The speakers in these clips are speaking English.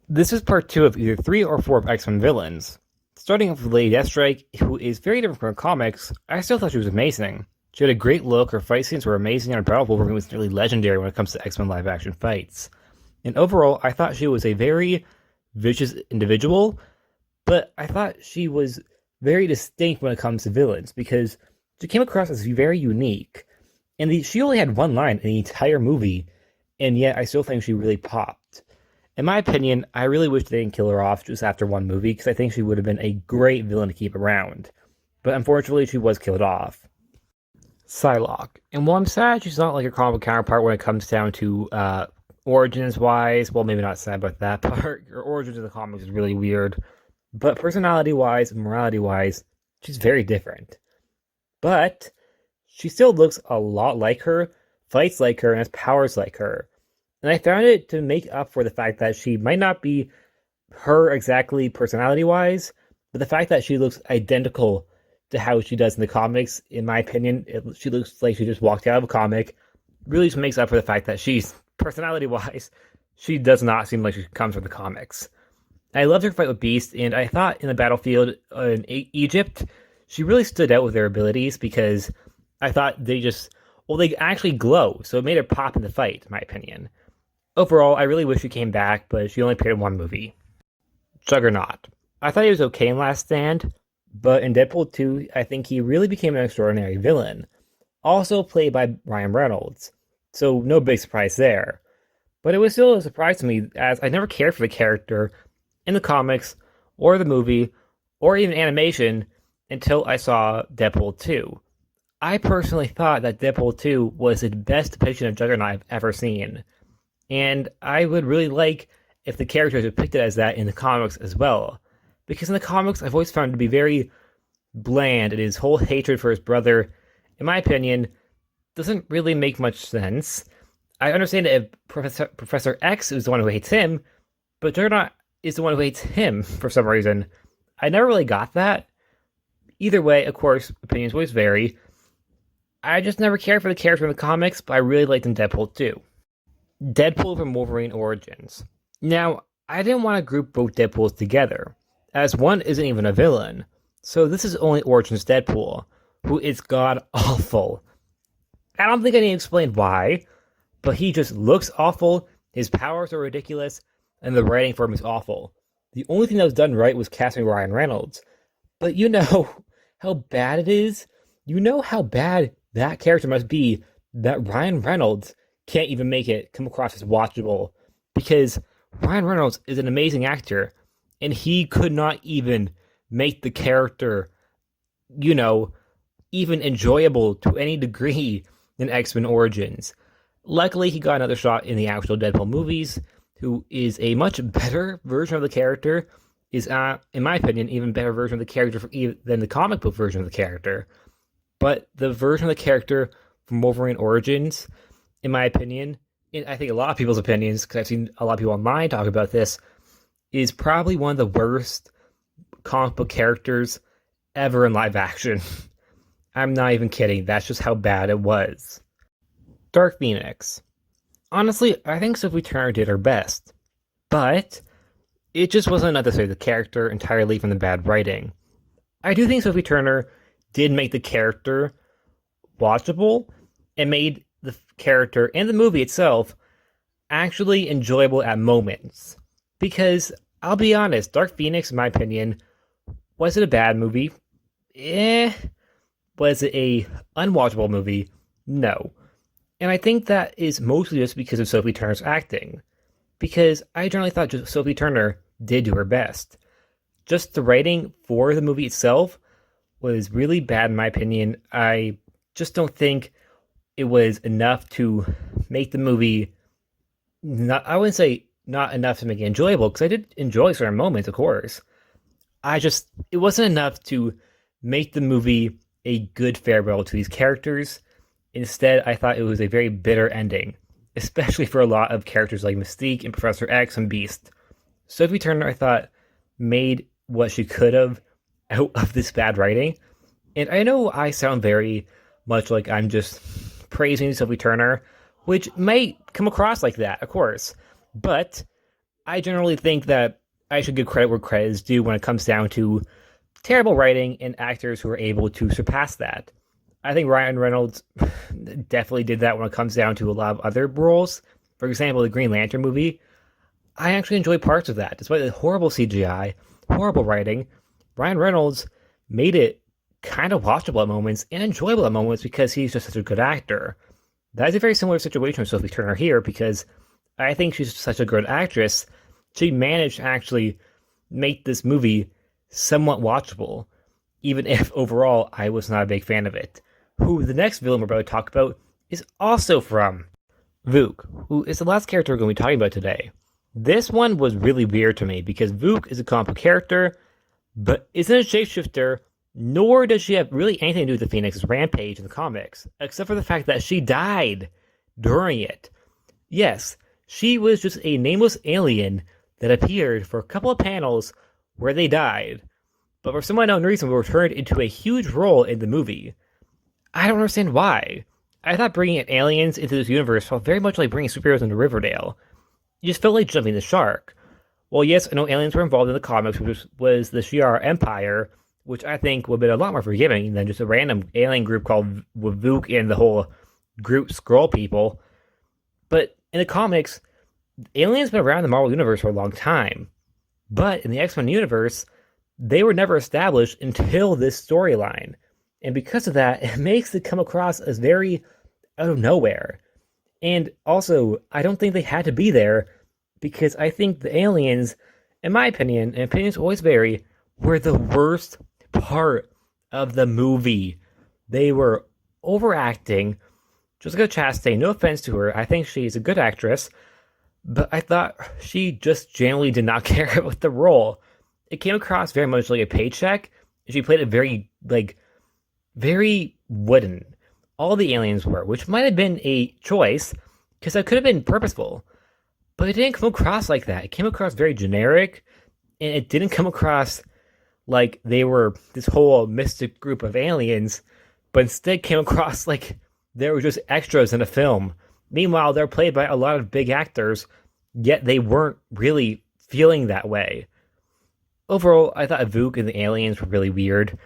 This is part two of either three or four of X-Men villains. Starting off with Lady Deathstrike, who is very different from her comics, I still thought she was amazing. She had a great look, her fight scenes were amazing, and her battle with Wolverine was nearly legendary when it comes to X-Men live-action fights. And overall, I thought she was a very vicious individual, but I thought she was very distinct when it comes to villains, because she came across as very unique. And she only had one line in the entire movie, and yet I still think she really popped. In my opinion, I really wish they didn't kill her off just after one movie, because I think she would have been a great villain to keep around. But unfortunately, she was killed off. Psylocke. And while I'm sad she's not like her comic counterpart when it comes down to origins-wise, well, maybe not sad about that part. Her origins in the comics is really weird. But personality-wise and morality-wise, she's very different. But she still looks a lot like her, fights like her, and has powers like her. And I found it to make up for the fact that she might not be her exactly personality-wise, but the fact that she looks identical to how she does in the comics, in my opinion, she looks like she just walked out of a comic, really just makes up for the fact that she's, personality-wise, she does not seem like she comes from the comics. I loved her fight with Beast, and I thought in the battlefield in Egypt, she really stood out with their abilities because I thought they actually glow, so it made her pop in the fight, in my opinion. Overall, I really wish she came back, but she only appeared in one movie. Juggernaut. I thought he was okay in Last Stand, but in Deadpool 2, I think he really became an extraordinary villain. Also played by Ryan Reynolds, so no big surprise there. But it was still a surprise to me, as I never cared for the character in the comics, or the movie, or even animation, until I saw Deadpool 2. I personally thought that Deadpool 2 was the best depiction of Juggernaut I've ever seen. And I would really like if the character is depicted as that in the comics as well. Because in the comics, I've always found him to be very bland, and his whole hatred for his brother, in my opinion, doesn't really make much sense. I understand that if Professor X is the one who hates him, but Juggernaut is the one who hates him for some reason. I never really got that. Either way, of course, opinions always vary. I just never cared for the character in the comics, but I really liked him in Deadpool 2. Deadpool from Wolverine Origins. Now, I didn't want to group both Deadpools together, as one isn't even a villain, so this is only Origins Deadpool, who is god-awful. I don't think I need to explain why, but he just looks awful, his powers are ridiculous, and the writing for him is awful. The only thing that was done right was casting Ryan Reynolds, but you know how bad it is? You know how bad that character must be that Ryan Reynolds can't even make it come across as watchable, because Ryan Reynolds is an amazing actor, and he could not even make the character, even enjoyable to any degree in X-Men Origins. Luckily, he got another shot in the actual Deadpool movies, who is a much better version of the character, is, in my opinion, even better version of the character than the comic book version of the character. But the version of the character from Wolverine Origins, in my opinion, I think a lot of people's opinions, because I've seen a lot of people online talk about this, is probably one of the worst comic book characters ever in live action. I'm not even kidding. That's just how bad it was. Dark Phoenix. Honestly, I think Sophie Turner did her best, but it just wasn't enough to save the character entirely from the bad writing. I do think Sophie Turner did make the character watchable and made the character and the movie itself actually enjoyable at moments. Because, I'll be honest, Dark Phoenix, in my opinion, was it a bad movie? Was it a unwatchable movie? No. And I think that is mostly just because of Sophie Turner's acting. Because I generally thought Sophie Turner did do her best. Just the writing for the movie itself was really bad in my opinion. I just don't think it was enough to make the movie, I wouldn't say not enough to make it enjoyable, because I did enjoy certain moments, of course. It wasn't enough to make the movie a good farewell to these characters. Instead, I thought it was a very bitter ending, especially for a lot of characters like Mystique and Professor X and Beast. Sophie Turner, I thought, made what she could have out of this bad writing. And I know I sound very much like I'm just praising Sophie Turner, which might come across like that, of course. But I generally think that I should give credit where credit is due when it comes down to terrible writing and actors who are able to surpass that. I think Ryan Reynolds definitely did that when it comes down to a lot of other roles. For example, the Green Lantern movie. I actually enjoy parts of that. Despite the horrible CGI, horrible writing, Ryan Reynolds made it kind of watchable at moments and enjoyable at moments because he's just such a good actor. That is a very similar situation with Sophie Turner here because I think she's such a good actress. She managed to actually make this movie somewhat watchable, even if overall I was not a big fan of it. Who the next villain we're about to talk about is also from Rook, who is the last character we're going to be talking about today. This one was really weird to me because Rook is a comic book character, but isn't a shapeshifter, nor does she have really anything to do with the Phoenix's rampage in the comics, except for the fact that she died during it. Yes, she was just a nameless alien that appeared for a couple of panels where they died, but for some unknown reason were turned into a huge role in the movie. I don't understand why. I thought bringing in aliens into this universe felt very much like bringing superheroes into Riverdale. It just felt like jumping the shark. Well, yes, I know aliens were involved in the comics, which was the Shi'ar Empire, which I think would have been a lot more forgiving than just a random alien group called Vuk and the whole group Skrull people. But in the comics, aliens have been around the Marvel Universe for a long time. But in the X-Men universe, they were never established until this storyline. And because of that, it makes it come across as very out of nowhere. And also, I don't think they had to be there because I think the aliens, in my opinion, and opinions always vary, were the worst part of the movie. They were overacting. Jessica Chastain, no offense to her, I think she's a good actress, but I thought she just generally did not care about the role. It came across very much like a paycheck, and she played it very wooden. All the aliens were, which might have been a choice, because that could have been purposeful. But it didn't come across like that. It came across very generic, and it didn't come across like they were this whole mystic group of aliens, but instead came across like they were just extras in a film. Meanwhile, they're played by a lot of big actors, yet they weren't really feeling that way. Overall, I thought Vuk and the aliens were really weird,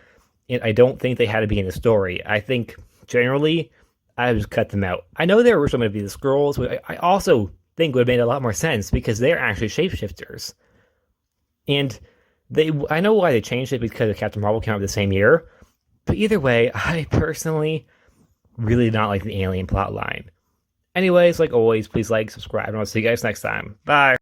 and I don't think they had to be in the story. I think, generally, I would just cut them out. I know they were originally going to be the Skrulls, but I also think would have made a lot more sense because they're actually shapeshifters. And I know why they changed it because Captain Marvel came out the same year, but either way, I personally really did not like the alien plotline. Anyways, like always, please like, subscribe, and I'll see you guys next time. Bye!